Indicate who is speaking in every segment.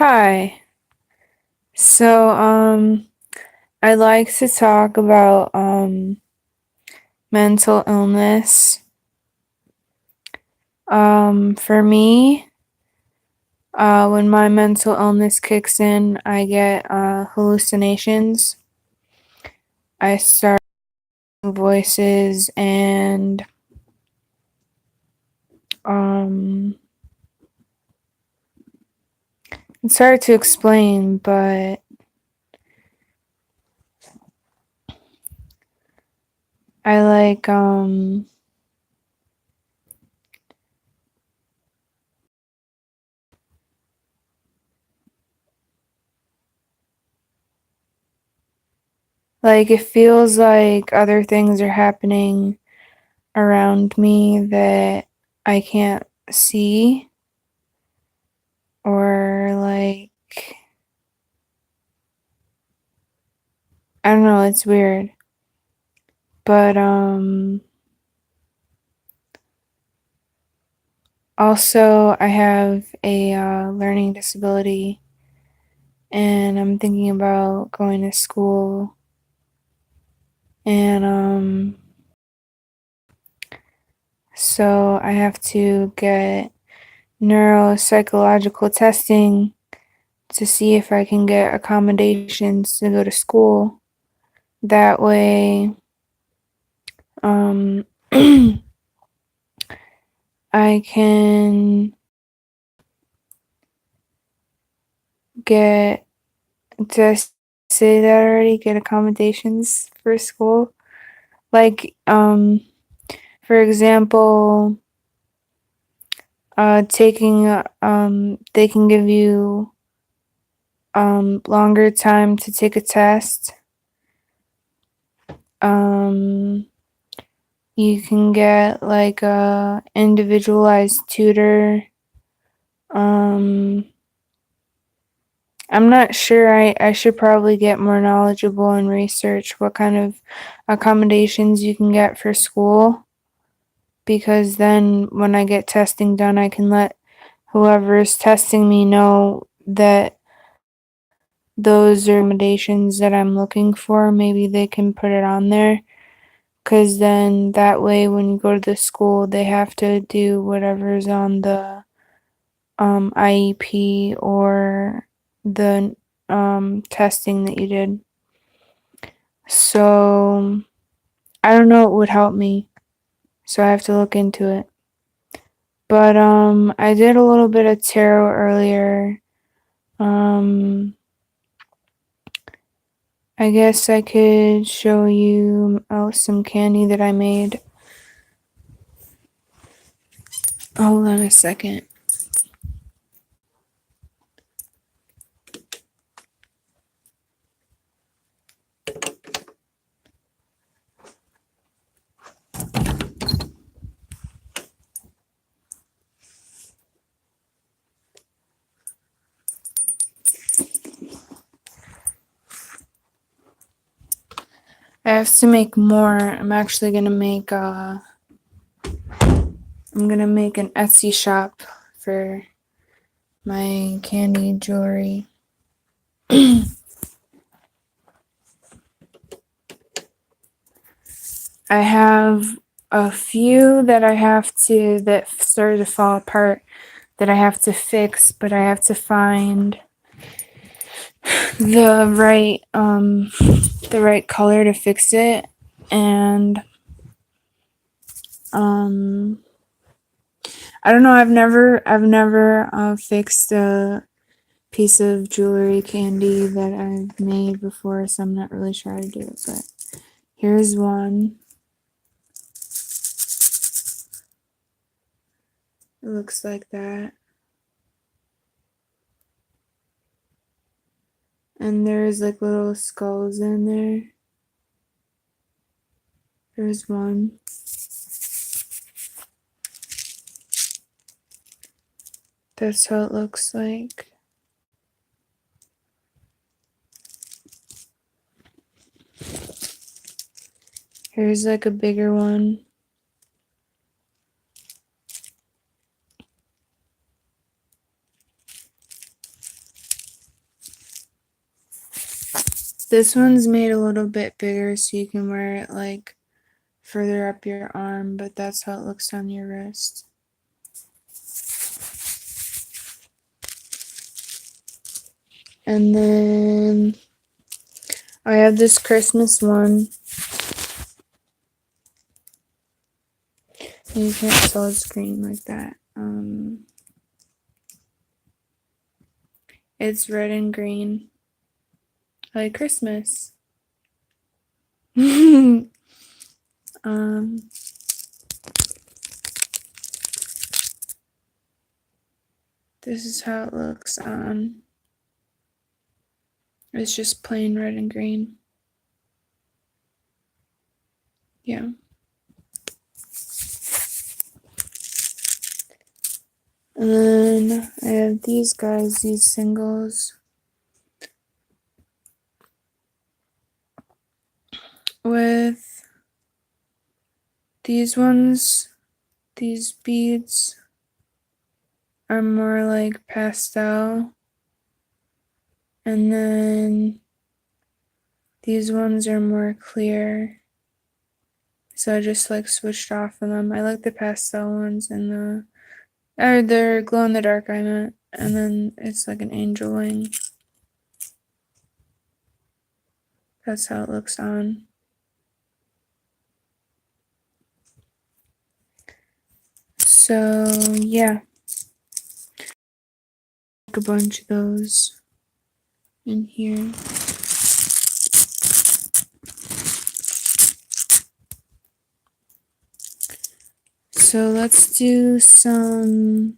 Speaker 1: Hi. So, I'd like to talk about mental illness. For me, when my mental illness kicks in, I get hallucinations. I start hearing voices and um it's hard to explain, but I like it feels like other things are happening around me that I can't see, or I don't know, it's weird. But also I have a learning disability, and I'm thinking about going to school, and so I have to get neuropsychological testing to see if I can get accommodations to go to school. That way, um, I can get, did I say that already? Get accommodations for school? Like, for example, they can give you longer time to take a test. Um, you can get like a individualized tutor. Um, I'm not sure. I should probably get more knowledgeable and research what kind of accommodations you can get for school, because then when I get testing done, I can let whoever's testing me know that those are accommodations that I'm looking for. Maybe they can put it on there, because then that way when you go to the school, they have to do whatever's on the IEP or the testing that you did. So I don't know, it would help me. So I have to look into it. But I did a little bit of tarot earlier. Um I guess I could show you some candy that I made. Hold on a second. I have to make more. I'm actually gonna make I'm gonna make an Etsy shop for my candy jewelry. I have a few that started to fall apart that I have to fix, but I have to find the right color to fix it, and um I don't know, I've never fixed a piece of jewelry candy that I've made before, so I'm not really sure how to do it, but here's one. It looks like that. And there's like little skulls in there. There's one. That's how it looks like. Here's like a bigger one. This one's made a little bit bigger so you can wear it like further up your arm, but that's how it looks on your wrist. And then I have this Christmas one. You can't solid screen like that. It's red and green, like Christmas. This is how it looks on. It's just plain red and green. Yeah. And then I have these guys, these singles. With these ones, these beads are more like pastel. And then these ones are more clear. So I just like switched off of them. I like the pastel ones and they're glow in the dark, I meant. And then it's like an angel wing. That's how it looks on. So yeah, a bunch of those in here. So let's do some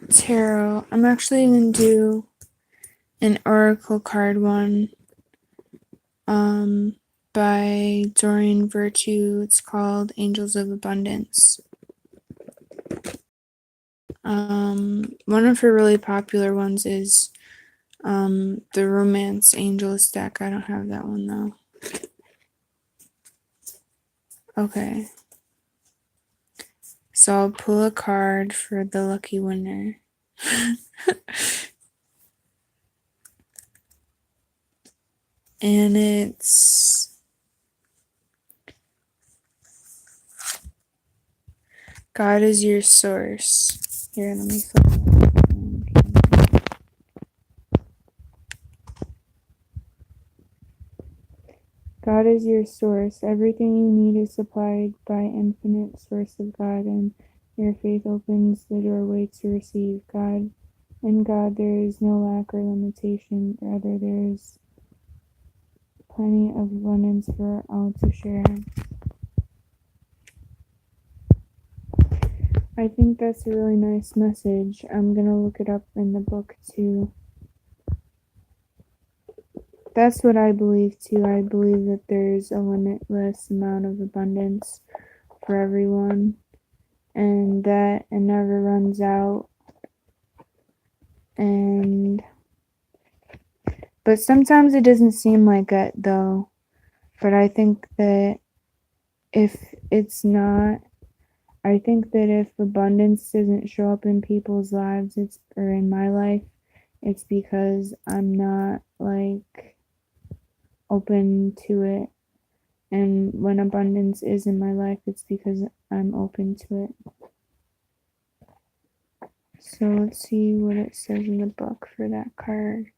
Speaker 1: tarot. I'm actually going to do an oracle card one by Doreen Virtue. It's called Angels of Abundance. One of her really popular ones is the Romance Angels deck. I don't have that one though. Okay. So I'll pull a card for the lucky winner. And it's God is your source. Here, let me flip it. God is your source. Everything you need is supplied by infinite source of God, and your faith opens the doorway to receive God. In God there is no lack or limitation. Rather, there is plenty of abundance for all to share. I think that's a really nice message. I'm gonna look it up in the book too. That's what I believe too. I believe that there's a limitless amount of abundance for everyone, and that it never runs out. But sometimes it doesn't seem like it though. But I think that if it's not, I think that if abundance doesn't show up in people's lives, or in my life, it's because I'm not like open to it. And when abundance is in my life, it's because I'm open to it. So let's see what it says in the book for that card.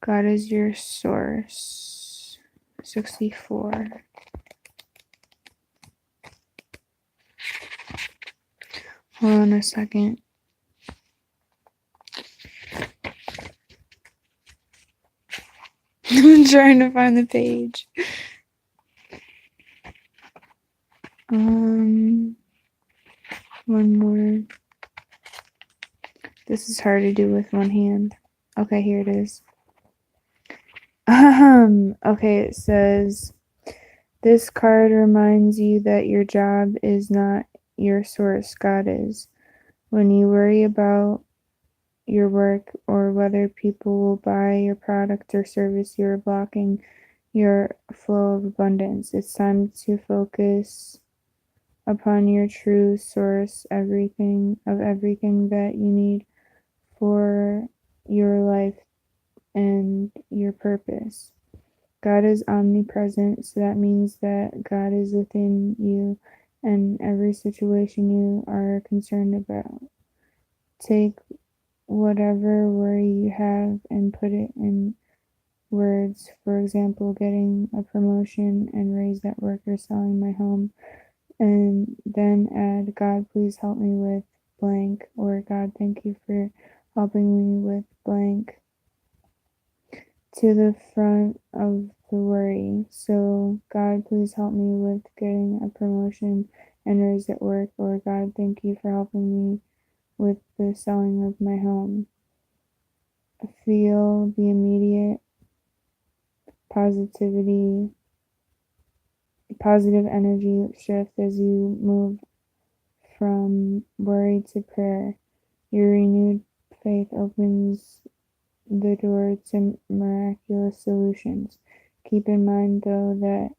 Speaker 1: God is your source. 64. Hold on a second. I'm trying to find the page. One more. This is hard to do with one hand. Okay, here it is. Okay, it says, this card reminds you that your job is not your source, God is. When you worry about your work or whether people will buy your product or service, you're blocking your flow of abundance. It's time to focus upon your true source, everything that you need for your life and your purpose. God is omnipresent, so that means that God is within you and every situation you are concerned about. Take whatever worry you have and put it in words. For example, getting a promotion and raise at work or selling my home. And then add, God, please help me with blank, or God, thank you for helping me with blank to the front of the worry. So, God, please help me with getting a promotion and raise at work, or God, thank you for helping me with the selling of my home. Feel the immediate positivity, positive energy shift as you move from worry to prayer. Your renewed faith opens the door to miraculous solutions. Keep in mind, though, that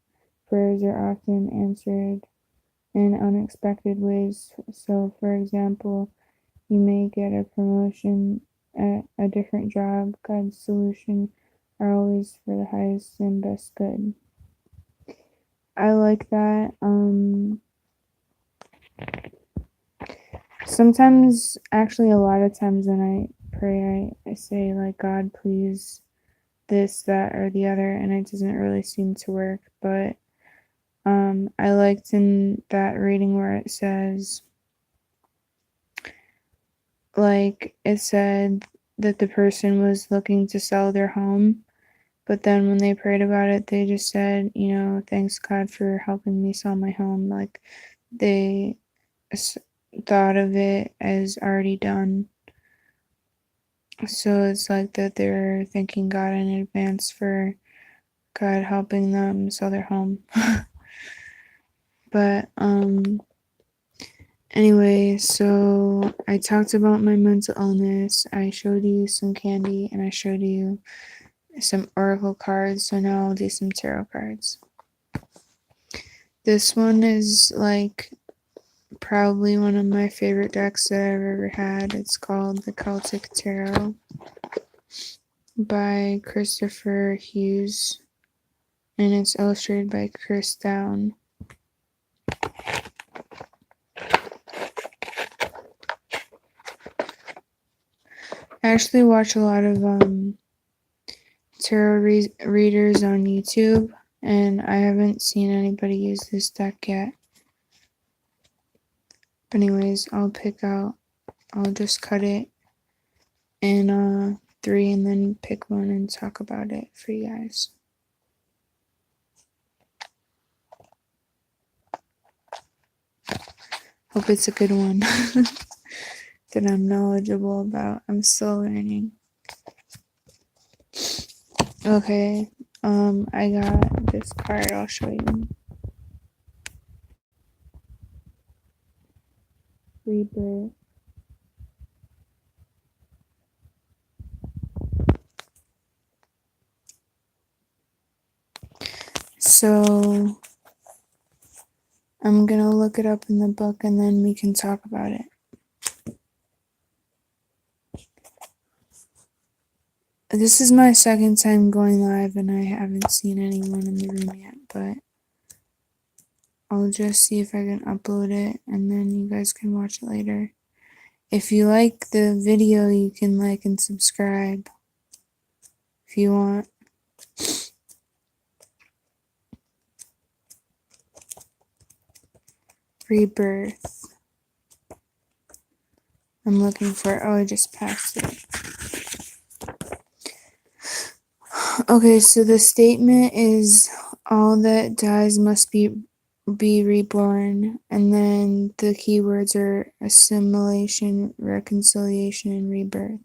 Speaker 1: prayers are often answered in unexpected ways. So, for example, you may get a promotion at a different job. God's solution are always for the highest and best good. I like that. Sometimes, actually, a lot of times when I pray, I say, like, God, please, this, that, or the other, and it doesn't really seem to work. But I liked in that reading where it says, like, it said that the person was looking to sell their home, but then when they prayed about it, they just said, thanks God for helping me sell my home. Like, they thought of it as already done. So it's like that they're thanking God in advance for God helping them sell their home. But anyway, so I talked about my mental illness. I showed you some candy and I showed you some oracle cards. So now I'll do some tarot cards. This one is like probably one of my favorite decks that I've ever had. It's called the Celtic Tarot by Christopher Hughes, and it's illustrated by Chris Down. I actually watch a lot of tarot readers on YouTube, and I haven't seen anybody use this deck yet. But anyways, I'll just cut it in 3 and then pick one and talk about it for you guys. Hope it's a good one that I'm knowledgeable about. I'm still learning. Okay, I got this card. I'll show you. Rebirth. So I'm gonna look it up in the book and then we can talk about it. This is my second time going live and I haven't seen anyone in the room yet, but I'll just see if I can upload it and then you guys can watch it later. If you like the video, you can like and subscribe if you want. Rebirth. I'm looking for, I just passed it. Okay, so the statement is all that dies must be reborn, and then the keywords are assimilation, reconciliation, and rebirth.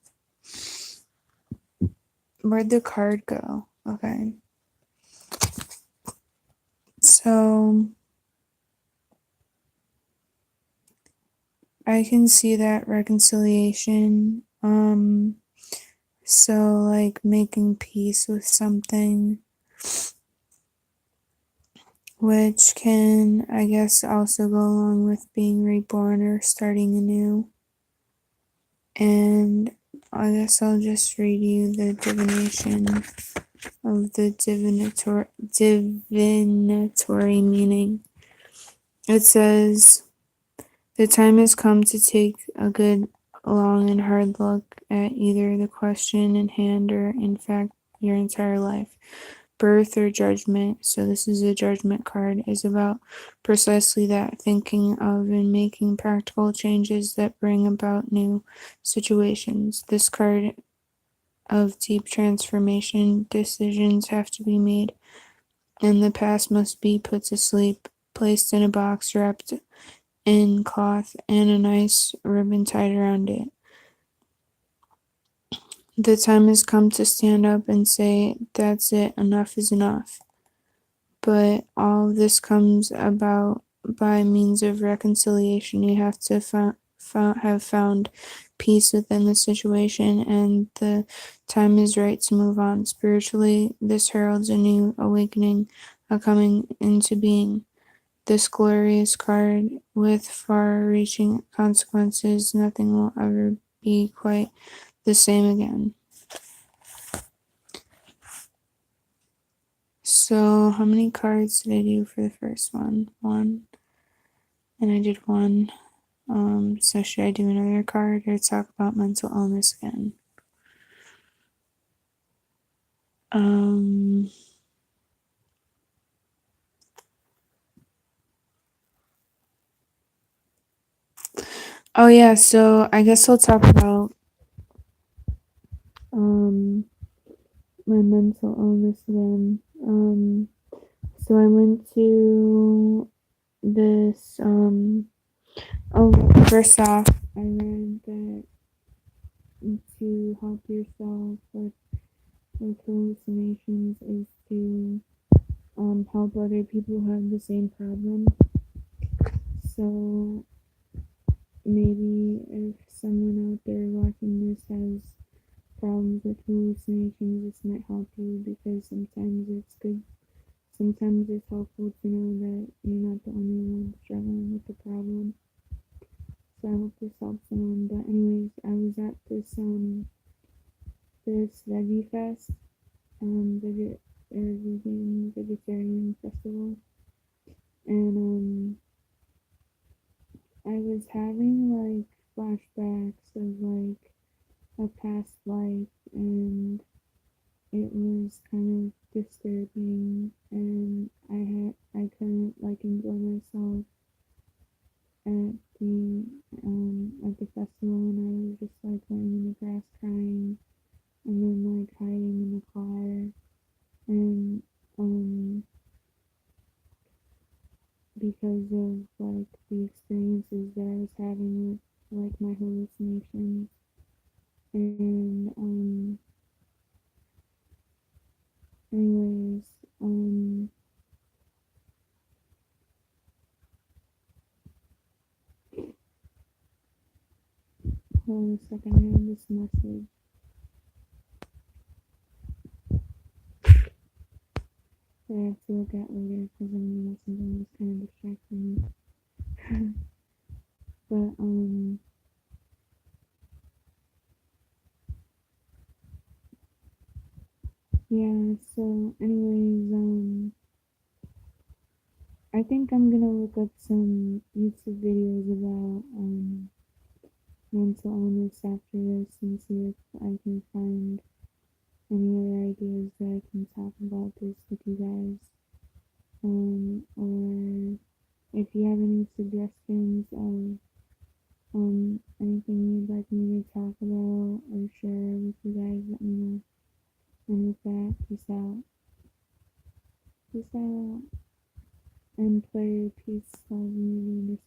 Speaker 1: Where'd the card go? Okay. So I can see that reconciliation. So like making peace with something, which can, I guess, also go along with being reborn or starting anew. And I guess I'll just read you the divination of the divinatory meaning. It says, the time has come to take a good, long, and hard look at either the question in hand or, in fact, your entire life. Birth or judgment, so this is a judgment card, is about precisely that, thinking of and making practical changes that bring about new situations. This card of deep transformation, decisions have to be made, and the past must be put to sleep, placed in a box, wrapped in cloth, and a nice ribbon tied around it. The time has come to stand up and say, that's it, enough is enough. But all this comes about by means of reconciliation. You have to have found peace within the situation, and the time is right to move on. Spiritually, this heralds a new awakening, a coming into being. This glorious card with far-reaching consequences, nothing will ever be quite the same again. So, how many cards did I do for the first one? One. And I did one. So should I do another card or talk about mental illness again? Oh yeah, so I guess I'll talk about my mental illness again. So I went to this oh, first off, I read that to help yourself with hallucinations is to help other people who have the same problem. So maybe if someone out there watching this has problems with hallucinations, this might help you, because sometimes it's good. Sometimes it's helpful to know that you're not the only one struggling with the problem. So I hope this helps someone. But anyways, I was at this veggie fest, vegetarian festival, and I was having like flashbacks of like a past life, and it was kind of disturbing, and I couldn't like enjoy myself at the festival, and I was just like laying in the grass crying, and then like hiding in the car, and because of like the experiences that I was having with like my hallucinations, and anyways, hold on a second, I have this message that I have to look at later because I'm gonna know something that's kind of distracting me. But yeah. So anyways, I think I'm gonna look up some YouTube videos about mental illness after this and see if I can find any other ideas that I can talk about this with you guys. Or if you have any suggestions of anything you'd like me to talk about or share with you guys, let me know. And with that, peace out. Peace out. And player, peace, love, unity,